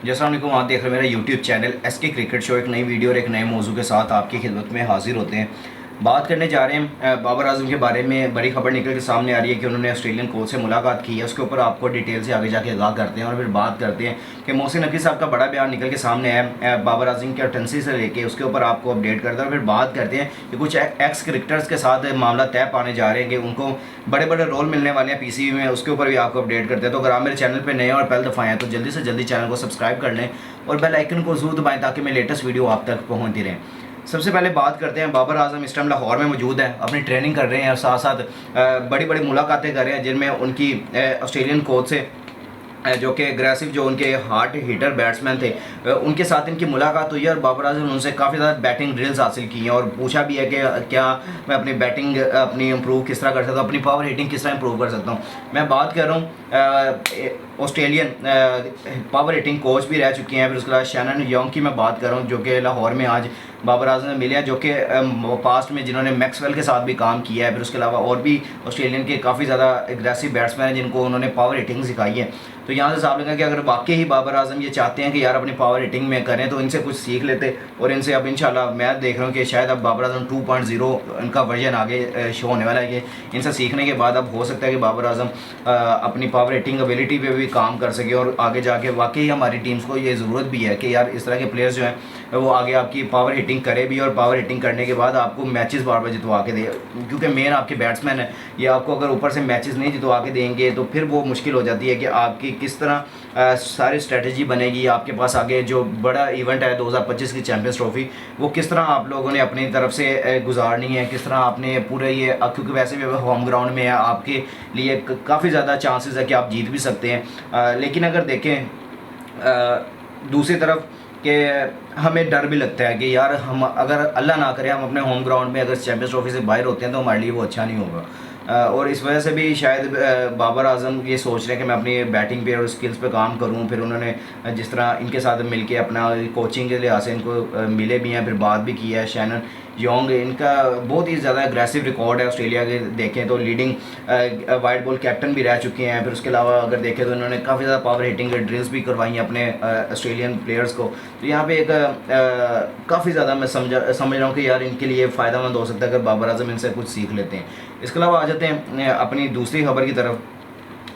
जी अस्सलाम वालेकुम। आप देख रहे हैं मेरा YouTube channel SK cricket show. एक नई वीडियो और एक नए मौजू के साथ आपकी खिदमत में हाजिर होते हैं। बात करने जा रहे हैं बाबर आजम के बारे में। बड़ी खबर निकल के सामने आ रही है कि उन्होंने ऑस्ट्रेलियन कोच से मुलाकात की है। उसके ऊपर आपको डिटेल से आगे जाके आगाह करते हैं और फिर बात करते हैं कि मोहसिन नकवी साहब का बड़ा बयान निकल के सामने है बाबर आजम की कैप्टनसी से लेके, उसके ऊपर आपको अपडेट करते हैं और फिर बात करते हैं कि कुछ एक्स क्रिकेटर्स के साथ मामला तय पाने जा रहे हैं कि उनको बड़े बड़े रोल मिलने वाले हैं पीसीबी में। उसके ऊपर भी आपको अपडेट करते हैं। तो अगर आप मेरे चैनल पर नए और पहले दफ़ा हैं तो जल्दी से जल्दी चैनल को सब्सक्राइब कर लें और बेल आइकन को जरूर दबाएं ताकि मैं लेटेस्ट वीडियो आप तक पहुंचती रहें। सबसे पहले बात करते हैं, बाबर आजम इस टाइम लाहौर में मौजूद है, अपनी ट्रेनिंग कर रहे हैं और साथ साथ बड़ी बड़ी मुलाकातें कर रहे हैं जिनमें उनकी ऑस्ट्रेलियन कोच से जो कि एग्रेसिव जो उनके हार्ड हिटर बैट्समैन थे उनके साथ इनकी मुलाकात हुई है और बाबर आजम ने उनसे काफ़ी ज़्यादा बैटिंग ड्रिल्स हासिल की हैं और पूछा भी है कि क्या मैं अपनी बैटिंग अपनी इम्प्रूव किस तरह कर सकता हूँ, अपनी पावर हिटिंग किस तरह इम्प्रूव कर सकता हूँ। मैं बात कर रहा हूँ ऑस्ट्रेलियन पावर हिटिंग कोच भी रह चुके हैं। फिर उसके बाद शैनन यंग की मैं बात कर रहा हूँ जो कि लाहौर में आज बाबर आजम ने मिले हैं, जो कि पास्ट में जिन्होंने मैक्सवेल के साथ भी काम किया है। फिर उसके अलावा और भी ऑस्ट्रेलियन के काफ़ी ज़्यादा एग्रेसिव बैट्समैन हैं जिनको उन्होंने पावर हिटिंग सिखाई है। तो यहाँ से साफ लगा कि अगर वाकई ही बाबर आजम ये चाहते हैं कि यार अपनी पावर हिटिंग में करें तो इनसे कुछ सीख लेते और इनसे अब इंशाल्लाह मैं देख रहा हूँ कि शायद अब बाबर आजम 2.0 इनका वर्जन आगे शो होने वाला है कि इनसे सीखने के बाद अब हो सकता है कि बाबर आजम अपनी पावर हिटिंग एबिलिटी पे भी काम कर सके और आगे जाके वाकई हमारी टीम्स को ये ज़रूरत भी है कि यार इस तरह के प्लेयर्स जो हैं वो आगे आपकी पावर हिटिंग करे भी और पावर हिटिंग करने के बाद आपको मैचेस बार बार जितवा के दे, क्योंकि मेन आपके बैट्समैन है। ये आपको अगर ऊपर से मैचेस नहीं जितवा के देंगे तो फिर वो मुश्किल हो जाती है कि आपकी किस तरह सारी स्ट्रेटजी बनेगी। आपके पास आगे जो बड़ा इवेंट है 2025 की चैम्पियंस ट्रॉफी, वो किस तरह आप लोगों ने अपनी तरफ से गुजारनी है, किस तरह आपने पूरे ये, क्योंकि वैसे भी होम ग्राउंड में है आपके लिए काफ़ी ज़्यादा चांसेस है कि आप जीत भी सकते हैं। लेकिन अगर देखें दूसरी तरफ कि हमें डर भी लगता है कि यार हम अगर अल्लाह ना करे हम अपने होम ग्राउंड में अगर चैम्पियंस ट्रॉफी से बाहर होते हैं तो हमारे लिए वो अच्छा नहीं होगा। और इस वजह से भी शायद बाबर आजम ये सोच रहे हैं कि मैं अपनी बैटिंग पे और स्किल्स पे काम करूं। फिर उन्होंने जिस तरह इनके साथ मिलके अपना कोचिंग के लिहाज से इनको मिले भी हैं, फिर बात भी की है। शैनन यंग इनका बहुत ही ज़्यादा एग्रेसिव रिकॉर्ड है ऑस्ट्रेलिया के, देखें तो लीडिंग वाइट बॉल कैप्टन भी रह चुके हैं। फिर उसके अलावा अगर देखें तो इन्होंने काफ़ी ज़्यादा पावर हिटिंग ड्रिल्स भी करवाई हैं अपने ऑस्ट्रेलियन प्लेयर्स को। तो यहाँ पे एक काफ़ी ज़्यादा मैं समझ रहा हूँ कि यार इनके लिए फ़ायदेमंद हो सकता है अगर बाबर आजम इनसे कुछ सीख लेते हैं। इसके अलावा आ जाते हैं अपनी दूसरी खबर की तरफ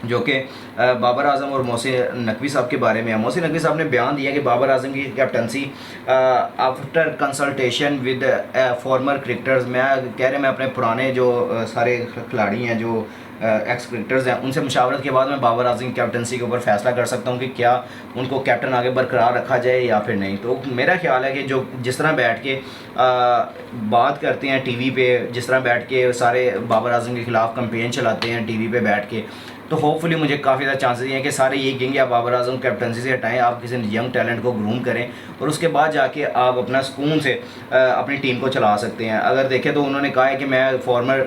जो कि बाबर आजम और मोहसिन नकवी साहब के बारे में है। मोहसिन नकवी साहब ने बयान दिया कि बाबर आजम की captaincy after consultation with farmer cricketers, मैं कह रहे मैं अपने पुराने जो सारे खिलाड़ी हैं जो एक्स क्रिकेटर्स हैं उनसे मुशावरत के बाद मैं बाबर आजम की कैप्टनसी के ऊपर फैसला कर सकता हूं कि क्या उनको कैप्टन आगे बरकरार रखा जाए या फिर नहीं। तो मेरा ख्याल है कि जो जिस तरह बैठ के बात करते हैं टीवी पे, जिस तरह बैठ के सारे बाबर आजम के ख़िलाफ़ कंपेन चलाते हैं टीवी पे बैठ के, तो होपफुली मुझे काफ़ी ज़्यादा चांसेस हैं कि सारे ये कहेंगे आप बाबर आजम कैप्टनसी से हटाएं, आप किसी यंग टैलेंट को ग्रूम करें और उसके बाद जाके आप अपना सुकून से अपनी टीम को चला सकते हैं। अगर देखें तो उन्होंने कहा है कि मैं फॉर्मर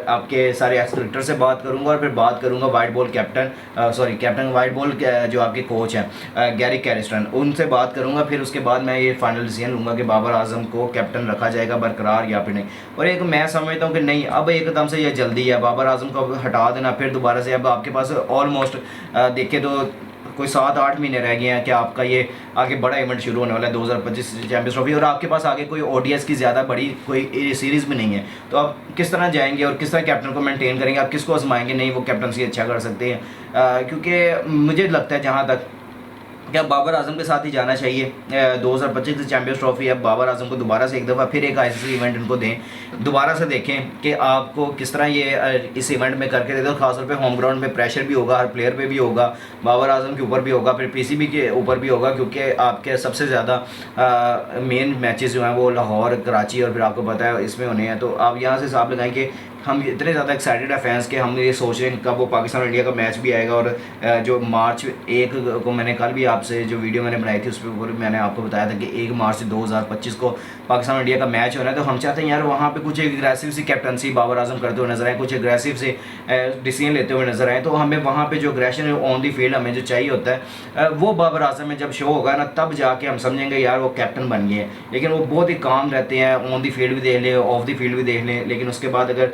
आपके सारे एक्स क्रिकेटर से बात करूंगा और फिर बात करूंगा white ball captain white ball जो आपके कोच हैं गैरी कैरिस्टन, उनसे बात करूंगा। फिर उसके बाद मैं ये फाइनल डिसीजन लूँगा कि बाबर आजम को कैप्टन रखा जाएगा बरकरार या फिर नहीं। और एक मैं समझता हूँ कि नहीं, अब एकदम से ये जल्दी है बाबर आजम को हटा देना फिर दोबारा से। अब आपके पास ऑलमोस्ट देखें तो कोई 7-8 महीने रह गए हैं कि आपका ये आगे बड़ा इवेंट शुरू होने वाला है 2025 चैम्पियंस ट्रॉफी, और आपके पास आगे कोई ओडीएस की ज़्यादा बड़ी कोई सीरीज़ भी नहीं है। तो आप किस तरह जाएंगे और किस तरह कैप्टन को मेंटेन करेंगे, आप किसको आजमाएंगे? नहीं, वो कैप्टनसी अच्छा कर सकते हैं क्योंकि मुझे लगता है जहाँ तक क्या बाबर आजम के साथ ही जाना चाहिए। 2025 की चैम्पियंस ट्रॉफी अब बाबर आजम को दोबारा से एक दफ़ा फिर एक आईसीसी इवेंट इनको दें, दोबारा से देखें कि आपको किस तरह ये इस इवेंट में करके दे दो। खासतौर पे होम ग्राउंड में प्रेशर भी होगा, हर प्लेयर पे भी होगा, बाबर आजम के ऊपर भी होगा, फिर पीसीबी के ऊपर भी होगा, क्योंकि आपके सबसे ज़्यादा मेन मैचेस जो हैं वो लाहौर, कराची और फिर आपको पता है इसमें होने हैं। तो आप यहाँ से हिसाब लगाएं कि हम इतने ज़्यादा एक्साइटेड है फैंस के, हम ये सोच रहे हैं कब वो पाकिस्तान और इंडिया का मैच भी आएगा। और जो मार्च 1 को मैंने कल भी आपसे जो वीडियो मैंने बनाई थी उस पर ऊपर मैंने आपको बताया था कि 1 मार्च 2025 को पाकिस्तान और इंडिया का मैच हो रहा है। तो हम चाहते हैं यार वहाँ पे कुछ एग्रेसिव सी कैप्टनसी बाबर आजम करते हुए नजर आए, कुछ एग्रेसिव से डिसीजन लेते हुए नजर आए। तो हमें वहाँ पे जो एग्रेशन ऑन दी फील्ड हमें जो चाहिए होता है वो बाबर आजम में जब शो होगा ना, तब जाके हम समझेंगे यार वो कैप्टन बन गए हैं। लेकिन वो बहुत ही काम रहते हैं, ऑन दी फील्ड भी देख लें, ऑफ दी फील्ड भी देख लें, लेकिन उसके बाद अगर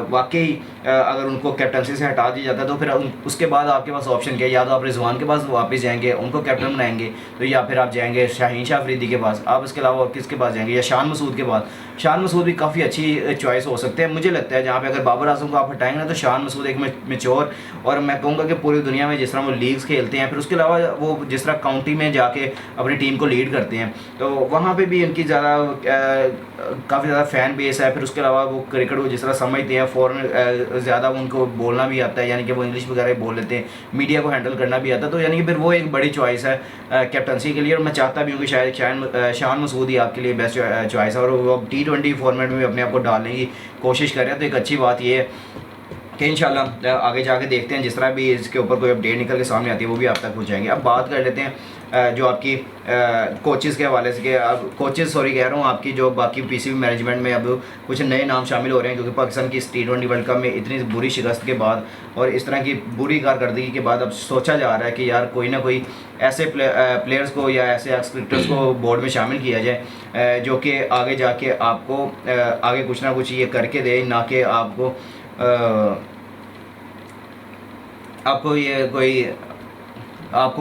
वाकई अगर उनको कैप्टनसी से हटा दिया जाता है तो फिर उसके बाद आपके पास ऑप्शन क्या है, या तो आप रिजवान के पास वापस जाएंगे उनको कैप्टन बनाएंगे, तो या फिर आप जाएंगे शाहीन शाह अफरीदी के पास, आप इसके अलावा किसके पास जाएंगे, या शान मसूद के पास। शान मसूद भी काफ़ी अच्छी चॉइस हो सकते हैं मुझे लगता है, जहाँ पे अगर बाबर आजम को आप हटाएंगे ना तो शान मसूद एक मेच्योर, और मैं कहूँगा कि पूरी दुनिया में जिस तरह वो लीग्स खेलते हैं, फिर उसके अलावा वो जिस तरह काउंटी में जाके अपनी टीम को लीड करते हैं, तो वहाँ पे भी इनकी ज़्यादा काफ़ी ज़्यादा फ़ैन बेस है। फिर उसके अलावा वो क्रिकेट को जिस तरह समझते हैं, फ़ॉरन ज़्यादा उनको बोलना भी आता है, यानी कि वो इंग्लिश वगैरह बोल लेते हैं, मीडिया को हैंडल करना भी आता है, तो यानी कि फिर वो एक बड़ी चॉइस है कैप्टनसी के लिए। और मैं चाहता भी हूँ कि शायद शान मसूद ही आपके लिए बेस्ट चॉइस है, और वो T20 फॉर्मेट में भी अपने आप को डालने की कोशिश कर रहे हैं। तो एक अच्छी बात ये है कि इंशाल्लाह आगे जाके देखते हैं, जिस तरह भी इसके ऊपर कोई अपडेट निकल के सामने आती है वो भी आप तक पहुँचाएंगे। अब बात कर लेते हैं जो आपकी कोचेज़ के हवाले से, अब कोचेज़ सॉरी कह रहा हूँ, आपकी जो बाकी PCB मैनेजमेंट में अब कुछ नए नाम शामिल हो रहे हैं, क्योंकि पाकिस्तान की इस T20 वर्ल्ड कप में इतनी बुरी शिकस्त के बाद और इस तरह की बुरी कारकर्दगी के बाद अब सोचा जा रहा है कि यार कोई ना कोई ऐसे प्लेयर्स को या ऐसे एक्स क्रिकेटर्स को बोर्ड में शामिल किया जाए जो कि आगे जाके आपको आगे कुछ ना कुछ ये करके दे, ना कि आपको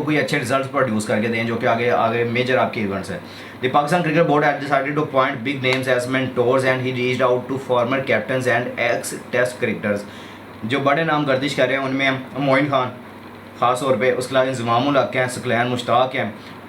कोई अच्छे रिजल्ट्स प्रोड्यूस करके दें, जो कि आगे मेजर आपके इवेंट्स हैं। The Pakistan cricket board had decided to appoint big names as mentors and he reached out to former captains and ex test cricketers. जो बड़े नाम गर्दिश कर रहे हैं उनमें मोइन खान ख़ास तौर पे, उसके अलावा इंज़मामुल हक हैं, सकलैन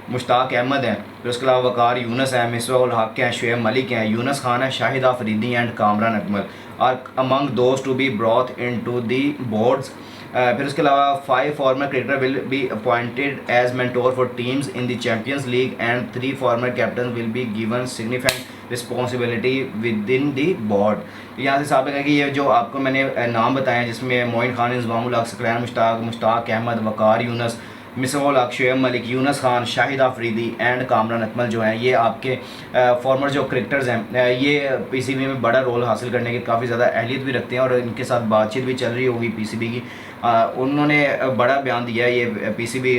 मुश्ताक अहमद हैं, फिर उसके अलावा वकार यूनस हैं, मिसबाहुल हक हैं, शुएब मलिक हैं, यूनस खान है, Shahid Afridi and Kamran Akmal are among those to be brought into the boards. फिर उसके अलावा 5 former cricketer will be appointed as mentor for teams in the Champions League and 3 former captain will be given significant responsibility within the board. यहाँ से साबित है कि ये जो आपको मैंने नाम बताए हैं, जिसमें मोइन खान, इंज़मामुल हक, सकलैन मुश्ताक अहमद, वकार यूनस, मिसबाहुल हक, शुएब मलिक, यूनस खान, शाहिदा अफरीदी एंड कामरान अकमल जो हैं, ये आपके फॉर्मर जो क्रिकेटर्स हैं, ये PCB में बड़ा रोल हासिल करने की काफ़ी ज़्यादा अहलियत भी रखते हैं, और इनके साथ बातचीत भी चल रही होगी PCB की। उन्होंने बड़ा बयान दिया है ये PCB,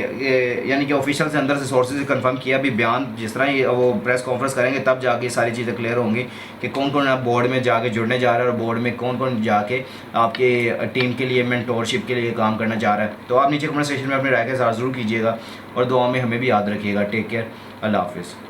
यानी कि ऑफिशियल से अंदर से सोर्सेज से कंफर्म किया भी बयान, जिस तरह ही वो प्रेस कॉन्फ्रेंस करेंगे तब जाके सारी चीज़ें क्लियर होंगी कि कौन कौन आप बोर्ड में जाके जुड़ने जा रहा है और बोर्ड में कौन कौन जाके आपके टीम के लिए मेंटोरशिप के लिए काम करना चाह रहा है। तो आप नीचे कमेंट सेक्शन में अपनी राय के साथ ज़रूर कीजिएगा और दुआ में हमें भी याद रखिएगा। टेक केयर, अल्लाह हाफिज़।